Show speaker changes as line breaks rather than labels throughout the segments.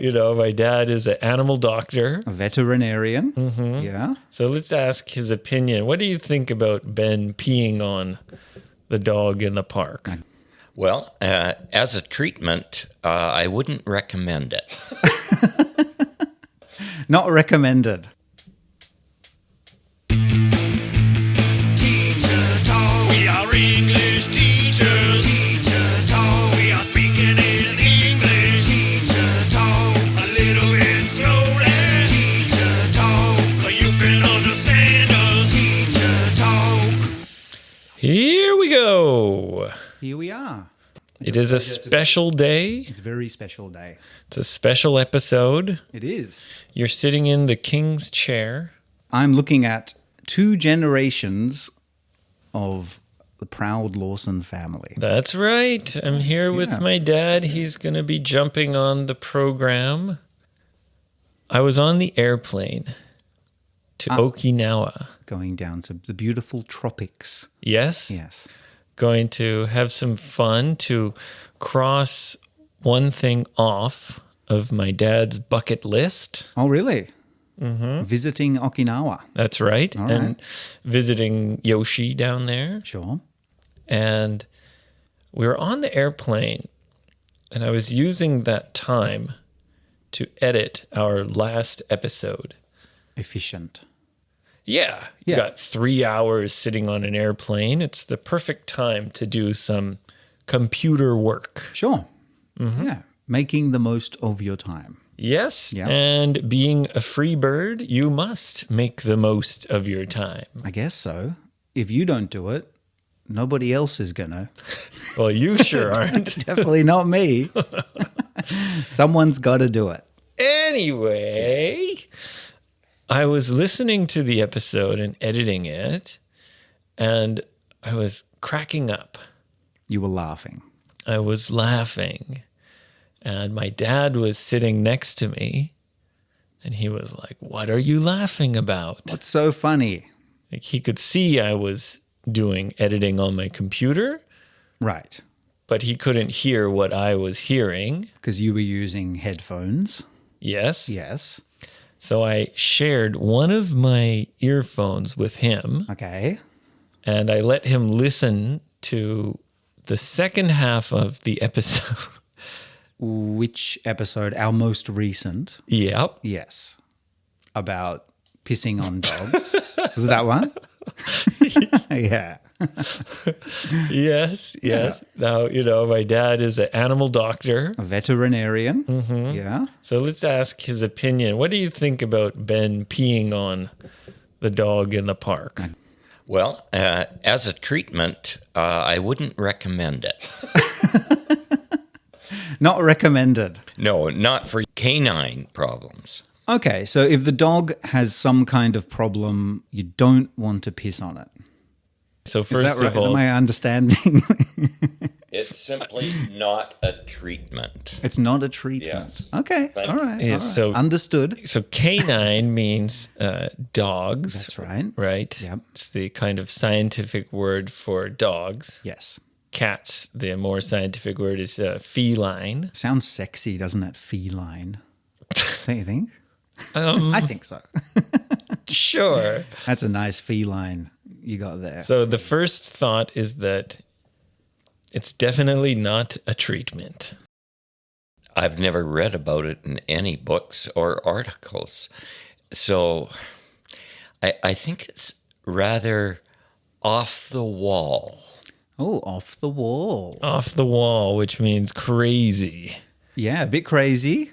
My dad is an animal doctor.
A veterinarian.
Mm-hmm.
Yeah.
So let's ask his opinion. What do you think about Ben peeing on the dog in the park?
Well, as a treatment, I wouldn't recommend it.
Not recommended.
Teacher talk. We are English teachers. Teacher talk. We are speaking in English. Teacher talk. A little bit slowly. Teacher talk. So you can understand us. Teacher talk.
Here we go.
Here we are.
It is a special day.
It's a very special day.
It's a special episode.
It is.
You're sitting in the king's chair.
I'm looking at 2 generations of the proud Lawson family.
That's right. I'm here with my dad. He's going to be jumping on the program. I was on the airplane to Okinawa.
Going down to the beautiful tropics.
Yes?
Yes.
Going to have some fun to cross one thing off of my dad's bucket list.
Oh, really? Mm-hmm. Visiting Okinawa.
That's right.
All
and
right.
visiting Yoshi down there.
Sure.
And we were on the airplane, and I was using that time to edit our last episode.
Efficient.
Yeah. You got 3 hours sitting on an airplane. It's the perfect time to do some computer work.
Sure. Mm-hmm. Yeah. Making the most of your time.
Yes.
Yeah.
And being a free bird, you must make the most of your time.
I guess so. If you don't do it, nobody else is going to.
Well, you sure aren't.
Definitely not me. Someone's got to do it.
Anyway, I was listening to the episode and editing it, and I was cracking up.
You were laughing.
I was laughing, and my dad was sitting next to me, and he was like, "What are you laughing about?"
What's so funny?
Like, he could see I was doing editing on my computer,
Right.
but he couldn't hear what I was hearing.
Because you were using headphones.
Yes.
Yes.
So I shared one of my earphones with him,
Okay.
and I let him listen to the second half of the episode.
Which episode? Our most recent.
Yep.
Yes. About pissing on dogs. Was it that one? Yeah.
Yes. Now, my dad is an animal doctor.
A veterinarian.
Mm-hmm.
Yeah.
So let's ask his opinion. What do you think about Ben peeing on the dog in the park?
Well, as a treatment, I wouldn't recommend it.
Not recommended.
No, not for canine problems.
Okay, so if the dog has some kind of problem, you don't want to piss on it.
So
Is
first
that right?
of all,
Is that my understanding?
It's simply not a treatment.
It's not a treatment.
Yes.
Okay, all right.
Yeah,
all right.
so-
Understood.
so canine means dogs.
That's right.
Right?
Yep.
It's the kind of scientific word for dogs.
Yes.
Cats, the more scientific word is feline.
Sounds sexy, doesn't it? Feline. Don't you think?
Um,
I think so.
Sure.
That's a nice feline you got there.
So the first thought is that it's definitely not a treatment.
I've never read about it in any books or articles. So I think it's rather off the wall.
Oh, off the wall.
Off the wall, which means crazy.
Yeah, a bit crazy,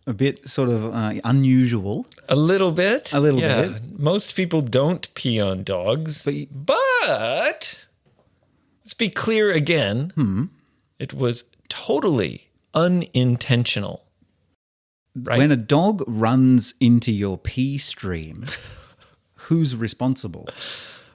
a bit sort of unusual.
A little bit.
A little
yeah.
bit.
Most people don't pee on dogs. But let's be clear again. It was totally unintentional. Right?
When a dog runs into your pee stream, who's responsible?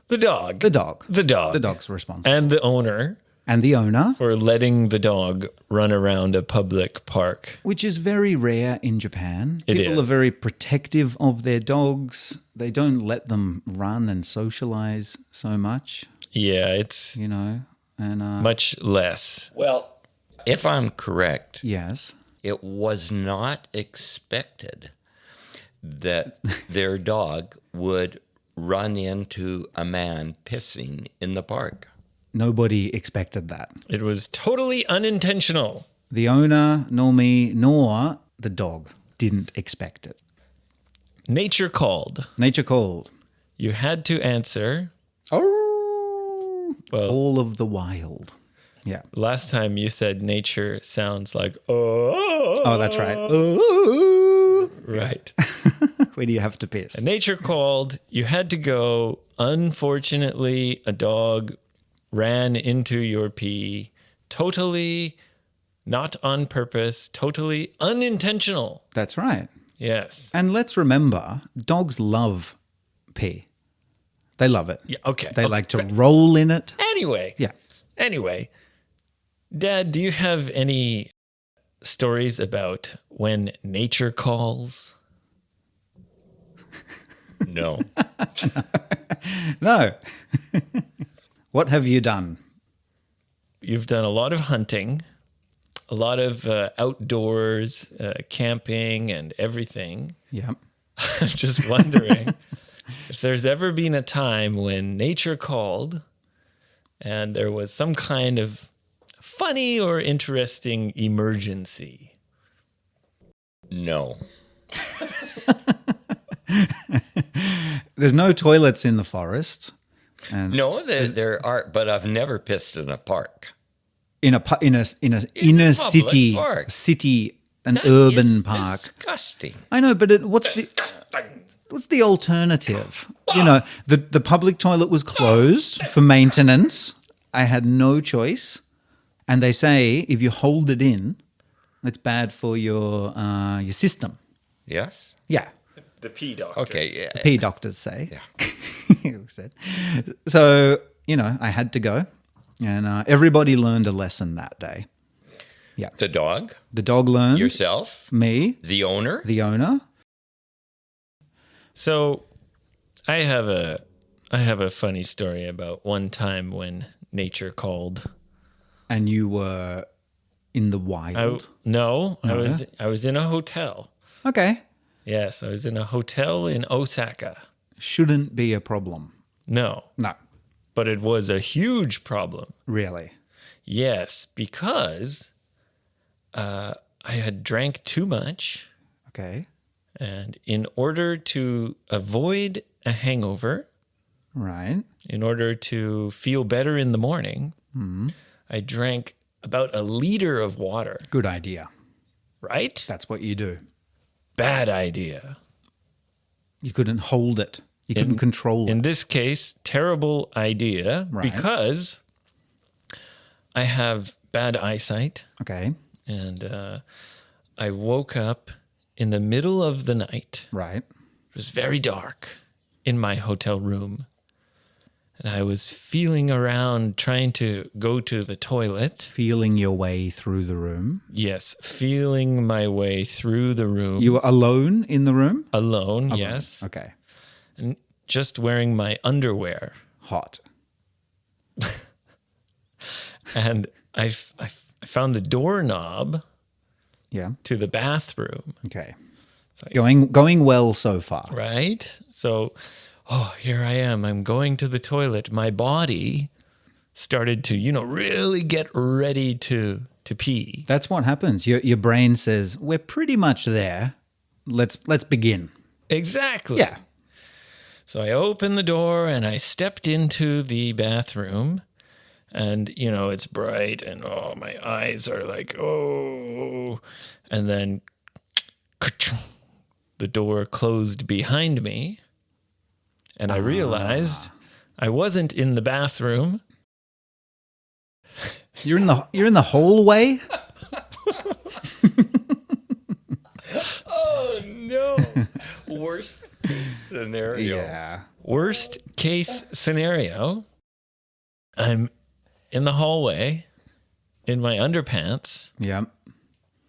The dog.
The dog.
The dog.
The dog's responsible.
And the owner
And the owner,
for letting the dog run around a public park.
which is very rare in Japan.
It
People
is.
are very protective of their dogs. They don't let them run and socialize so much,
Yeah, it's
you know. And
much less.
Well, if I'm correct,
yes.
it was not expected that their dog would run into a man pissing in the park.
Nobody expected that.
It was totally unintentional.
The owner, nor me, nor the dog didn't expect it.
Nature called.
Nature called.
You had to answer.
Oh,
Well-
all of the wild. Yeah.
Last time you said nature sounds like, oh.
Oh, that's right. Oh.
Right.
Where do you have to piss?
Nature called. You had to go. Unfortunately, a dog ran into your pee. Totally not on purpose. Totally unintentional.
That's right.
Yes.
And let's remember, dogs love pee. They love it.
Yeah. Okay.
They
Okay,
like to
great.
roll in it.
Anyway.
Yeah.
Anyway, Dad, do you have any stories about when nature calls?
No.
No. What have you done?
You've done a lot of hunting, a lot of outdoors, camping, and everything.
Yeah.
I'm just wondering if there's ever been a time when nature called and there was some kind of funny or interesting emergency.
No.
There's no toilets in the forest. And
No, there are, but I've never pissed in a park.
in a inner
public
city,
park.
an
That
urban
is
park.
Disgusting.
I know, but what's the alternative? You know, the public toilet was closed for maintenance. I had no choice, and they say if you hold it in, it's bad for your system.
Yes.
Yeah,
The pee doctor.
Okay. Yeah.
the pee doctors say.
Yeah.
So I had to go, and everybody learned a lesson that day. Yeah,
The dog,
the dog learned.
yourself,
Me,
the owner.
the owner.
So I have a funny story about one time when nature called.
And you were in the wild.
I was in a hotel.
Okay.
Yes, I was in a hotel in Osaka.
Shouldn't be a problem.
No,
No,
but it was a huge problem.
really.
Yes, because I had drank too much,
Okay.
and in order to avoid a hangover,
Right.
in order to feel better in the morning, I drank about a liter of water.
Good idea.
Right?
That's what you do.
Bad idea.
You couldn't hold it. You couldn't control
In
it.
this case, terrible idea
Right.
because I have bad eyesight,
Okay.
and I woke up in the middle of the night.
Right.
It was very dark in my hotel room, and I was feeling around trying to go to the toilet.
Feeling your way through the room.
Yes, feeling my way through the room.
You were alone in the room?
Alone, yes.
Okay.
And just wearing my underwear.
Hot.
And I found the doorknob
Yeah.
to the bathroom,
Okay.
So
Going well so far.
right? So, here I am. I'm going to the toilet. My body started to, really get ready to pee.
That's what happens. Your brain says, "We're pretty much there. Let's begin."
Exactly.
Yeah.
So I opened the door and I stepped into the bathroom, and it's bright, and my eyes are like, and then the door closed behind me, and I realized I wasn't in the bathroom.
You're in the hallway?
Oh no! Worst case scenario.
Yeah.
Worst case scenario, I'm in the hallway in my underpants,
Yeah.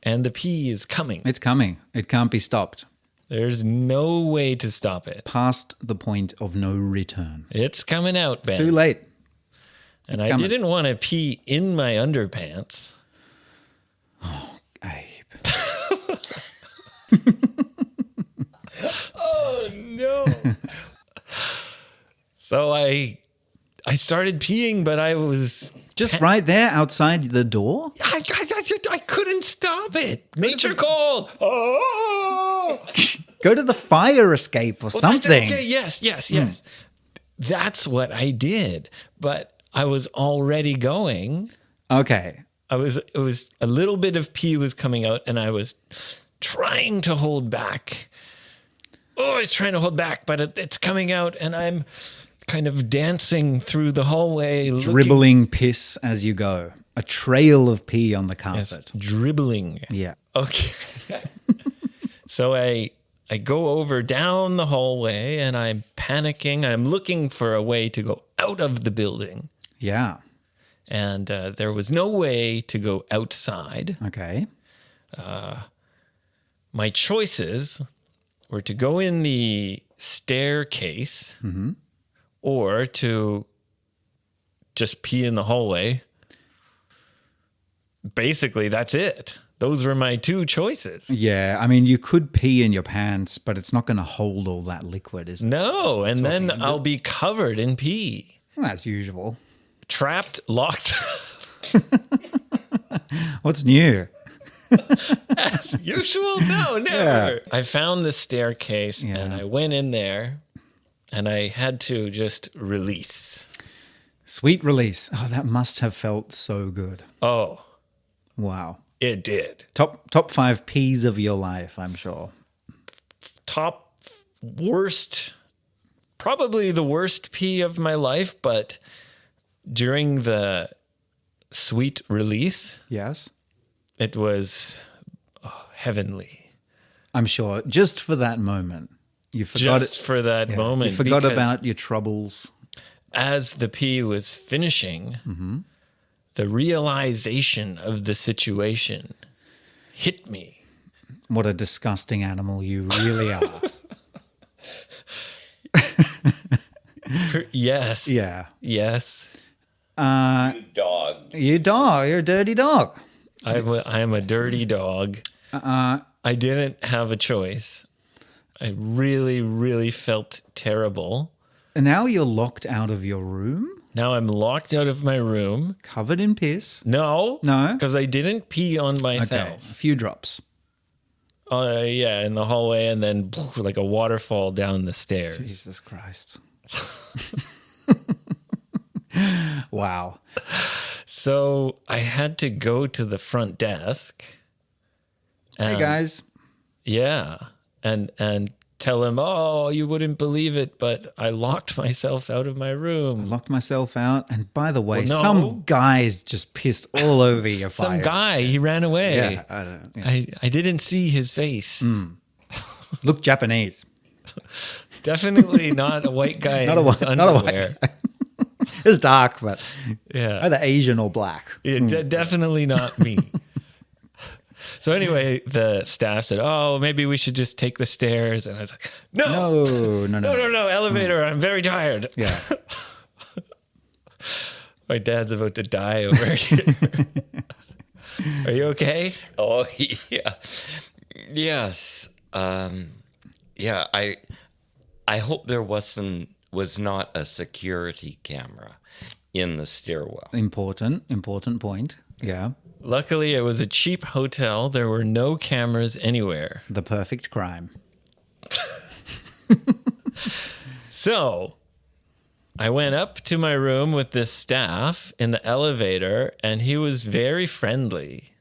and the pee is coming.
It's coming. It can't be stopped.
There's no way to stop it.
Past the point of no return.
It's coming out, Ben.
Too late.
And
It's
I
coming.
didn't want to pee in my underpants.
Abe.
no. So I started peeing, but I was
Just right there outside the door?
I couldn't stop it. Nature called. Oh.
Go to the fire escape or something.
Okay, yes. That's what I did. But I was already going.
Okay.
It was a little bit of pee was coming out, and I was trying to hold back. Oh, I was trying to hold back, but it's coming out, and I'm kind of dancing through the hallway,
Dribbling piss as you go. A trail of pee on the carpet.
dribbling.
Yeah.
Okay. So I go over down the hallway, and I'm panicking. I'm looking for a way to go out of the building.
Yeah.
And there was no way to go outside.
Okay.
My choices were to go in the staircase or to just pee in the hallway. Basically, that's it. Those were my two choices.
Yeah. I mean, you could pee in your pants, but it's not going to hold all that liquid, is it?
No, and then I'll be covered in pee.
Well, as usual.
Trapped, locked.
What's new?
As usual? No, never. I found the staircase and I went in there and I had to just release.
Sweet release. Oh, that must have felt so good.
Oh,
Wow.
it did.
Top 5 peas of your life, I'm sure.
Top worst, probably the worst pee of my life, but during the sweet release,
Yes.
it was heavenly.
I'm sure. Just for that moment. You forgot
Just for that
yeah,
moment.
You forgot
because
about your troubles.
as the pee was finishing, the realization of the situation hit me.
What a disgusting animal you really are.
Yes.
Yeah.
Yes.
Dog.
You dog. You're a dirty dog.
I am a dirty dog. I didn't have a choice. I really, really felt terrible.
And now you're locked out of your room,
Now I'm locked out of my room.
covered in piss.
No.
No?
Because I didn't pee on
Okay.
myself.
A few drops.
Yeah, in the hallway, and then like a waterfall down the stairs.
Jesus Christ. Wow.
So I had to go to the front desk.
Hey, guys.
Yeah. And tell him, oh, you wouldn't believe it, but I locked myself out of my room.
Locked myself out. And by the way,
Well, no.
some guys just pissed all over your fire.
Some guy, he ran away.
Yeah, I don't know. Yeah.
I didn't see his face.
Look Japanese.
Definitely not a white guy.
Not a
in his
white, not a white
underwear.
guy. It's dark, but
Yeah.
either Asian or black.
Yeah, definitely not me. So anyway, the staff said, "Oh, maybe we should just take the stairs." And I was like, "No,
No.
elevator! I'm very tired."
Yeah.
My dad's about to die over here. Are you okay?
Oh, yeah. Yes. Yeah, I hope there was not a security camera in the stairwell.
Important point. Yeah.
Luckily, it was a cheap hotel. There were no cameras anywhere.
The perfect crime.
So I went up to my room with this staff in the elevator, and he was very friendly.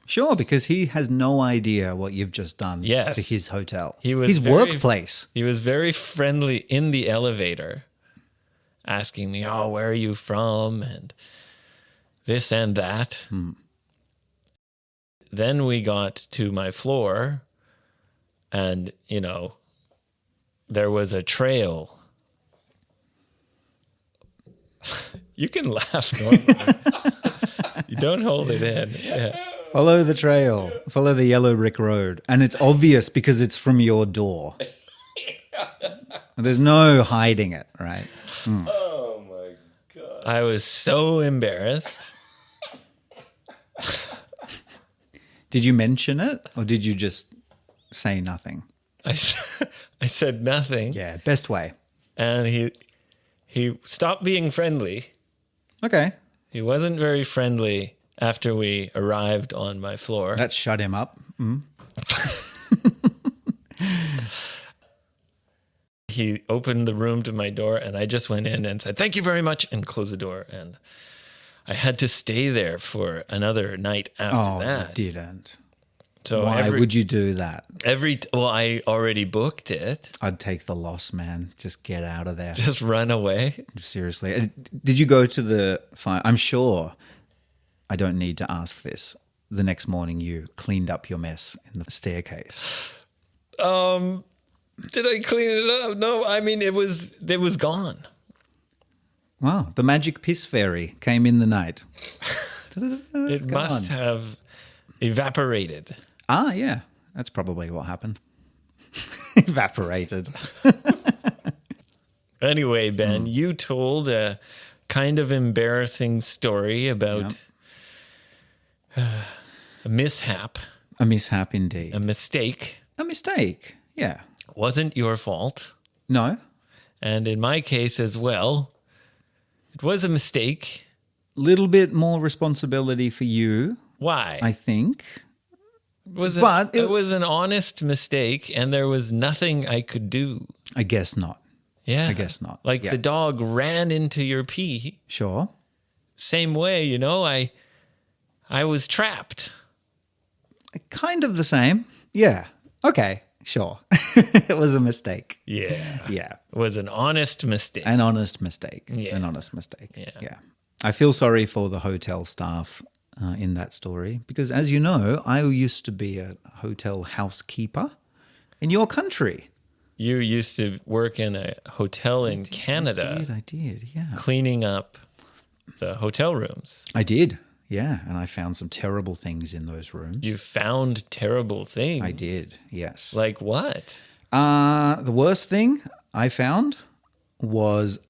Sure, because he has no idea what you've just done
Yes.
to his hotel.
He was
his
very-
workplace.
He was very friendly in the elevator, asking me, "Oh, where are you from?" and this and that. Then we got to my floor, and, there was a trail. You can laugh normally. You don't hold it in. Yeah.
Follow the trail. Follow the yellow brick road. And it's obvious because it's from your door. There's no hiding it, right?
Oh my God.
I was so embarrassed.
Did you mention it or did you just say nothing?
I said nothing.
Yeah, best way.
And he stopped being friendly.
Okay.
He wasn't very friendly after we arrived on my floor.
That shut him up.
He opened the room to my door, and I just went in and said, "Thank you very much," and closed the door. And I had to stay there for another night after that.
You didn't.
So
Why would you do that?
Well, I already booked it.
I'd take the loss, man. Just get out of there.
Just run away.
Seriously. Did you go to the fire? I'm sure I don't need to ask this. The next morning you cleaned up your mess in the staircase.
Did I clean it up? No, I mean it was gone.
Wow. The magic piss fairy came in the night.
It must have evaporated.
Ah, yeah. That's probably what happened. Evaporated.
Anyway, Ben, you told a kind of embarrassing story about a mishap,
A mishap indeed.
a mistake.
A mistake. Yeah.
Wasn't your fault.
No.
And in my case as well, it was a mistake.
Little bit more responsibility for you,
Why?
I think.
It was an honest mistake, and there was nothing I could do.
I guess not.
Yeah.
I guess not.
Like
Yeah.
the dog ran into your pee.
Sure.
Same way, I was trapped.
Kind of the same. Yeah. Okay. Sure. It was a mistake.
Yeah.
Yeah.
It was an honest mistake.
An honest mistake.
Yeah.
An honest mistake.
Yeah.
I feel sorry for the hotel staff in that story because, as you know, I used to be a hotel housekeeper in your country.
You used to work in a hotel in Canada,
I did. Yeah.
cleaning up the hotel rooms.
I did. Yeah. And I found some terrible things in those rooms.
You found terrible things.
I did. Yes.
Like what?
The worst thing I found was,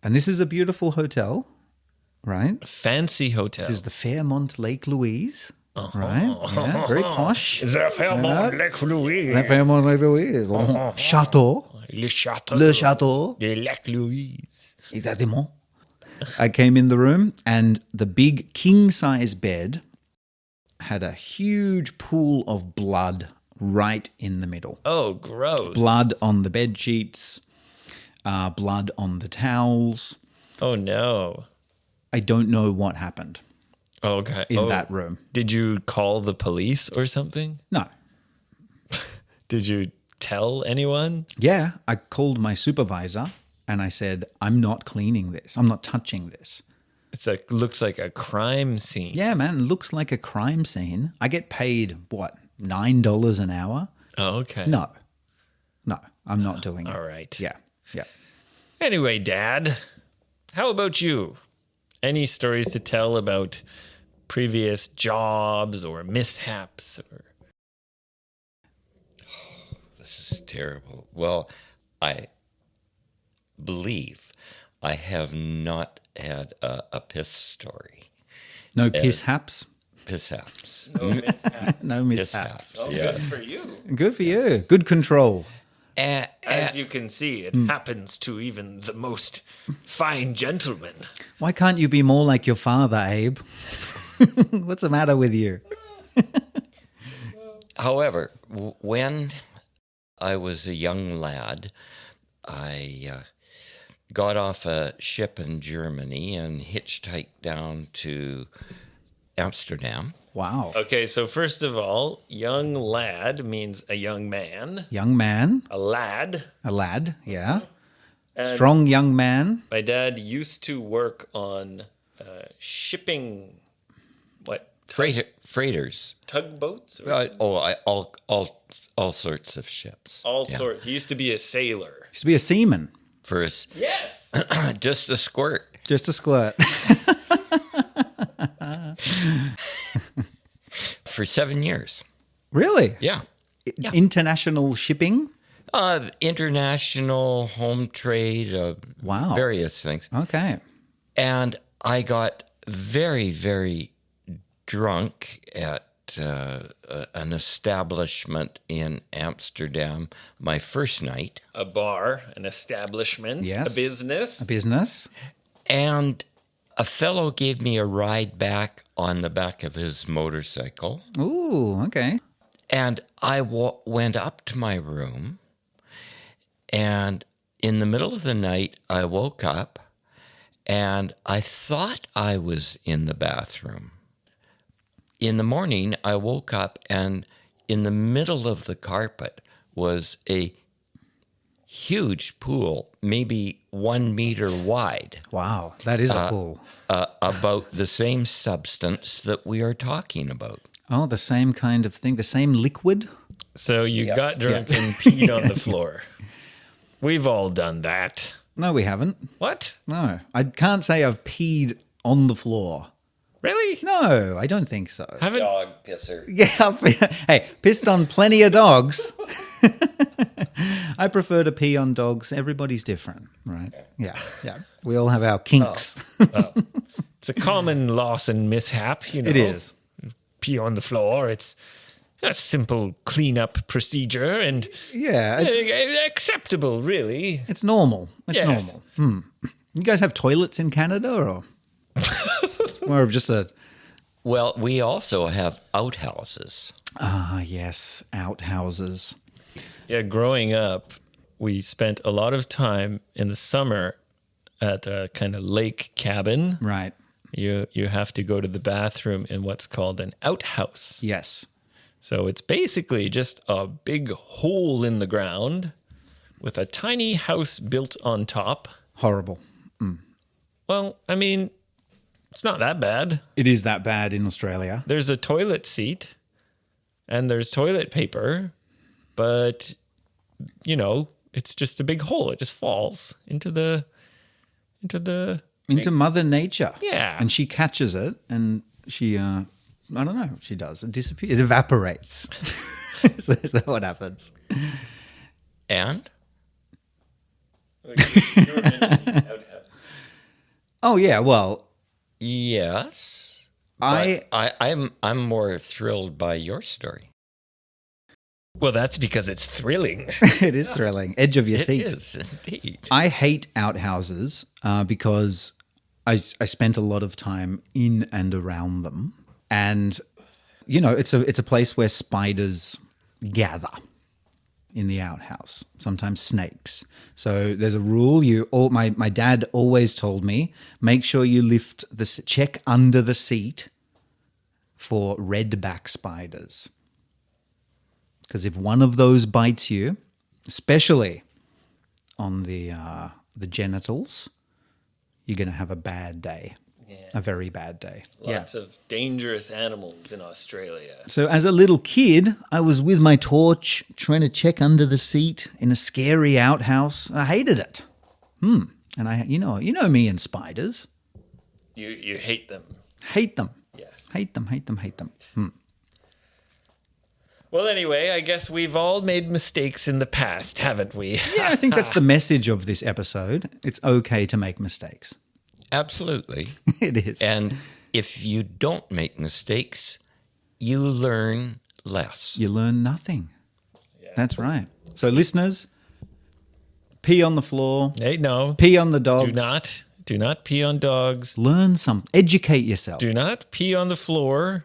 and this is a beautiful hotel, right?
Fancy hotel.
This is the Fairmont Lake Louise,
Uh-huh.
right? Yeah, very posh.
The Fairmont Lake Louise.
The Fairmont Lake Louise. Chateau.
Le Château.
Le Chateau.
de Lac Louise.
Exactement. I came in the room and the big king-size bed had a huge pool of blood right in the middle.
Oh, gross.
Blood on the bed sheets, blood on the towels.
Oh, no.
I don't know what happened
Okay.
in that room.
Did you call the police or something?
No.
Did you tell anyone?
Yeah, I called my supervisor and I said, I'm not cleaning this. I'm not touching this.
Looks like a crime scene.
Yeah, man, it looks like a crime scene. I get paid, what, $9 an hour?
Oh, okay.
No, I'm not doing it.
All right.
Yeah.
Anyway, Dad, how about you? Any stories to tell about previous jobs or mishaps?
This is terrible. Well, I believe I have not had a piss story.
No pishaps?
Pishaps.
No mishaps.
No mishaps.
Pishaps, yeah.
Good for you.
Good for you. Good control.
As you can see, it happens to even the most fine gentlemen.
Why can't you be more like your father, Abe? What's the matter with you?
However, when I was a young lad, I got off a ship in Germany and hitchhiked down to Amsterdam.
Wow.
Okay, so first of all, young lad means a young man.
Young man,
A lad.
a lad, yeah.
And
Strong young man.
my dad used to work on shipping,
Freighters.
tugboats? Or
All sorts of ships.
all
Yeah.
sorts. He used to be a sailor.
Used to be a seaman.
First,
Yes.
just a squirt.
Just a squirt.
For 7 years.
Really?
Yeah.
International shipping?
International home trade.
Wow.
Various things.
Okay.
And I got very, very drunk at an establishment in Amsterdam my first night.
A bar, an establishment,
Yes.
a business.
A business.
And a fellow gave me a ride back on the back of his motorcycle.
Ooh, okay.
And I went up to my room. And in the middle of the night, I woke up. And I thought I was in the bathroom. In the morning, I woke up, and in the middle of the carpet was a huge pool, maybe 1 meter wide,
Wow, that is a pool.
about the same substance that we are talking about.
Oh, the same kind of thing, the same liquid?
So you
Yeah.
got drunk and peed on the floor. We've all done that.
No, we haven't.
What?
No, I can't say I've peed on the floor.
Really?
No, I don't think so.
Haven't
Dog pisser.
Yeah, hey, pissed on plenty of dogs. I prefer to pee on dogs. Everybody's different, right? Yeah. We all have our kinks.
It's a common Lawson mishap, you know.
It is.
Pee on the floor. It's a simple cleanup procedure and
Yeah, it's
acceptable, really.
normal. It's
Yes.
normal. You guys have toilets in Canada, or it's more of just a
Well, we also have outhouses.
yes, outhouses.
Yeah, growing up, we spent a lot of time in the summer at a kind of lake cabin.
Right.
You have to go to the bathroom in what's called an outhouse.
Yes.
So it's basically just a big hole in the ground with a tiny house built on top.
Horrible.
Well, I mean, it's not that bad.
It is that bad in Australia.
There's a toilet seat and there's toilet paper, but you know, it's just a big hole. It just falls into
Mother Nature.
Yeah.
And she catches it and she I don't know what she does. It disappears. It evaporates. So is that what happens?
And
Oh yeah, well,
yes,
I
I'm more thrilled by your story.
Well, that's because it's thrilling.
it is thrilling. Edge of your
It
seat.
is indeed.
I hate outhouses because I spent a lot of time in and around them, and you know it's a place where spiders gather in the outhouse. Sometimes snakes. So there's a rule. My dad always told me, make sure you check under the seat for redback spiders, because if one of those bites you, especially on the genitals, you're going to have a bad day. A very bad day.
Lots of dangerous animals in Australia.
So as a little kid, I was with my torch trying to check under the seat in a scary outhouse. I hated it. And you know me and spiders.
You hate them.
Hate them.
Yes.
Hate them.
Well, anyway, I guess we've all made mistakes in the past, haven't we?
Yeah, I think that's the message of this episode. It's okay to make mistakes.
Absolutely.
It is.
And if you don't make mistakes, you learn less.
You learn nothing. That's right. So listeners, pee on the floor,
Hey, no.
pee on the dogs.
Do not pee on dogs.
Learn some. Educate yourself.
Do not pee on the floor.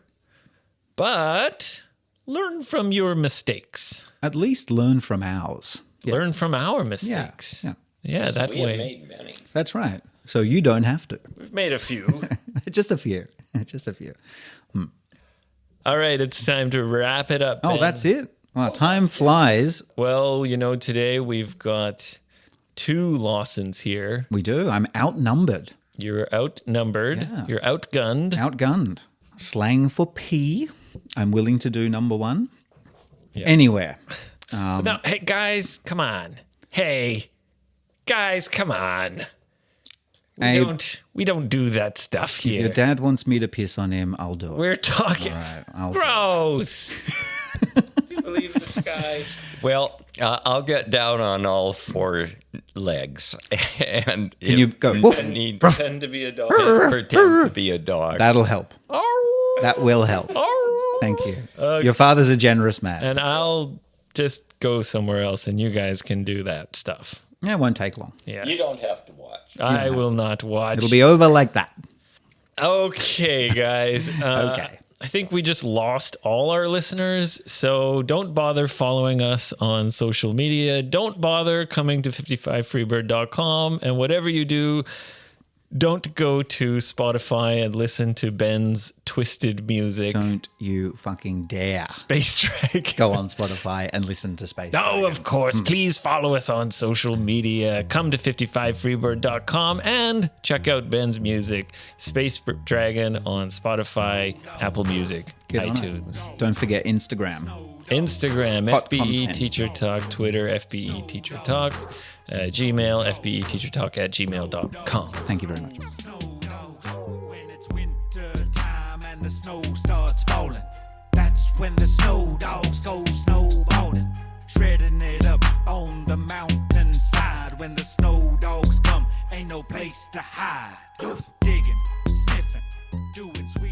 But learn from your mistakes.
At least learn from ours.
Learn from our
Yeah.
mistakes.
Yeah.
Yeah, that
We have
way.
made many.
That's right. So you don't have to.
We've made a few.
Just a few. Just a few.
All right, it's time to wrap it up.
Oh,
Ben.
that's it? Wow, time flies.
Well, today we've got 2 Lawsons here.
We do. I'm outnumbered.
You're outnumbered.
Yeah.
You're outgunned.
Outgunned. Slang for pee. I'm willing to do number 1.
Yeah.
Anywhere.
No, hey, guys, come on. Hey, guys, come on.
Abe,
We don't do that stuff here.
your dad wants me to piss on him. I'll do it.
We're talking.
All right, I'll do it.
Gross. Do you believe this guy?
Well, I'll get down on all 4 legs. And
Can you go, woof?
need
Pretend to be a dog.
pretend to be a dog.
That'll help. That will help.
Oh.
Thank you. Your father's a generous man.
And I'll just go somewhere else and you guys can do that stuff.
Yeah, it won't take long.
Yes.
You don't have to watch.
I will not watch.
It'll be over like that.
Okay, guys.
Okay.
I think we just lost all our listeners, so don't bother following us on social media. Don't bother coming to 55freebird.com, and whatever you do, don't go to Spotify and listen to Ben's twisted music.
Don't you fucking dare
Space Drag.
go on Spotify and listen to Space
No,
Dragon.
of course. Please follow us on social media. Come to 55freebird.com and check out Ben's music. Space Dragon on Spotify, Apple Music,
Get on it.
iTunes.
Don't forget Instagram.
Instagram,
Hot
FBE
content.
Teacher Talk, Twitter, FBE Teacher Talk, Gmail, FBETeacherTalk@gmail.com.
Thank you very much.
When it's winter time and the snow starts falling, that's when the snow dogs go snowboarding, shredding it up on the mountainside. When the snow dogs come, ain't no place to hide. Digging, sniffing, doing sweet.